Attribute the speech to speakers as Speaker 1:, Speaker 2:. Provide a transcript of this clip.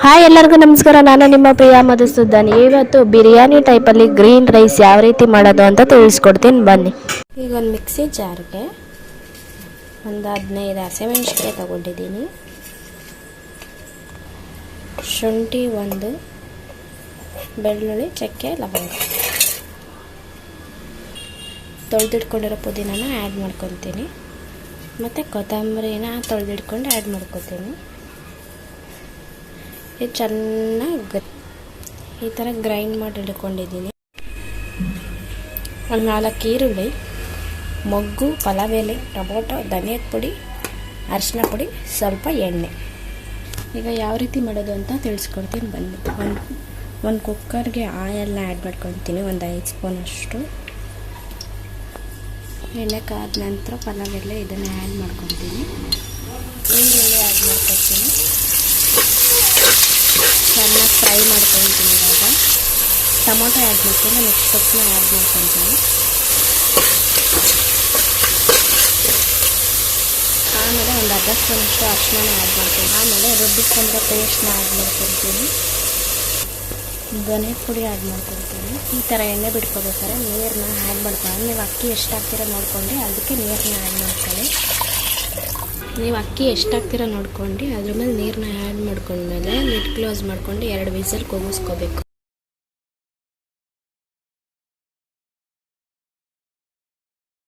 Speaker 1: Hi ಎಲ್ಲರಿಗೂ ನಮಸ್ಕಾರ. ನಾನು ನಿಮ್ಮ ಪ್ರಿಯ ಮಧುಸೂದನ್. ಇವತ್ತು ಬಿರಿಯಾನಿ ಟೈಪಲ್ಲಿ ಗ್ರೀನ್ ರೈಸ್ ಯಾವ ರೀತಿ ಮಾಡೋದು ಅಂತ ತಿಳಿಸ್ಕೊಡ್ತೀನಿ ಬನ್ನಿ. ಈಗ ಒಂದು ಮಿಕ್ಸಿ ಜಾರ್ಗೆ ಒಂದು 15 ಹಸಿಮೆಣಸಿನಕಾಯಿ ತಗೊಂಡಿದ್ದೀನಿ. ಶುಂಠಿ ಒಂದು, ಬೆಳ್ಳುಳ್ಳಿ, ಚಕ್ಕೆ, ಲವಂಗ, ತೊಳೆದಿಟ್ಕೊಂಡಿರೋ ಪುದೀನನ ಆ್ಯಡ್ ಮಾಡ್ಕೊತೀನಿ. ಮತ್ತು ಕೊತ್ತಂಬರಿನ ತೊಳೆದಿಟ್ಕೊಂಡು ಆ್ಯಡ್ ಮಾಡ್ಕೊತೀನಿ. ಇದು ಚೆನ್ನಾಗಿ ಈ ಥರ ಗ್ರೈಂಡ್ ಮಾಡಿ ಇಟ್ಕೊಂಡಿದ್ದೀನಿ. ಒಂದು 4 ಈರುಳ್ಳಿ, ಮೊಗ್ಗು, ಪಲಾವ್ ಎಲೆ, ಟೊಮೊಟೊ, ಧನಿಯದ ಪುಡಿ, ಅರಿಶಿನ ಪುಡಿ, ಸ್ವಲ್ಪ ಎಣ್ಣೆ. ಈಗ ಯಾವ ರೀತಿ ಮಾಡೋದು ಅಂತ ತಿಳಿಸ್ಕೊಡ್ತೀನಿ ಬನ್ನಿ. ಒಂದು ಕುಕ್ಕರ್ಗೆ ಆಯಿಲ್ನ ಆ್ಯಡ್ ಮಾಡ್ಕೊತೀನಿ. ಒಂದು 5 ಸ್ಪೂನಷ್ಟು ಎಣ್ಣೆ ಕಾದ ನಂತರ ಪಲಾವ್ ಎಲೆ ಇದನ್ನು ಆ್ಯಡ್ ಮಾಡ್ಕೊತೀನಿ. ಈರುಳ್ಳಿ ಆ್ಯಡ್ ಮಾಡ್ಕೊತೀನಿ. ಚೆನ್ನಾಗಿ ಫ್ರೈ ಮಾಡ್ಕೊತೀನಿ. ಇವಾಗ ಟೊಮೊಟೊ ಆ್ಯಡ್ ಮಾಡ್ತೀನಿ. ನೆಕ್ಸ್ಟ್ ಸೊಪ್ಪನ್ನ ಆ್ಯಡ್ ಮಾಡ್ಕೊತೀನಿ. ಆಮೇಲೆ ಒಂದು ಅರ್ಧ ಸ್ಪೂನಷ್ಟು ಅರಿಶಿನ ಆ್ಯಡ್ ಮಾಡ್ತೀನಿ. ಆಮೇಲೆ ರುಬ್ಬಿಸ್ಕೊಂಡ್ರೆ ಪೇಸ್ಟ್ನ ಆ್ಯಡ್ ಮಾಡ್ಕೊತೀನಿ. ಧನಿಯದ ಪುಡಿ ಆ್ಯಡ್ ಮಾಡ್ಕೊತೀನಿ. ಈ ಥರ ಎಣ್ಣೆ ಬಿಟ್ಕೋಬೇಕಾದ್ರೆ ನೀರನ್ನ ಆ್ಯಡ್ ಮಾಡ್ಕೊಳ್ಳಿ. ನೀವು ಅಕ್ಕಿ ಎಷ್ಟು ಹಾಕ್ತೀರೋ ನೋಡ್ಕೊಂಡು ಅದಕ್ಕೆ ನೀರನ್ನ ಆ್ಯಡ್ ಮಾಡ್ಕೊಳ್ಳಿ. ನೀವು ಅಕ್ಕಿ ಎಷ್ಟು ಹಾಕ್ತೀರೋ ನೋಡ್ಕೊಂಡು ಅದ್ರ ಮೇಲೆ ನೀರನ್ನ ಆ್ಯಡ್ ಮಾಡ್ಕೊಂಡ್ಮೇಲೆ ಲಿಡ್ ಕ್ಲೋಸ್ ಮಾಡ್ಕೊಂಡು 2 ವಿಸಿಲ್ ಕೂಗಿಸ್ಕೋಬೇಕು.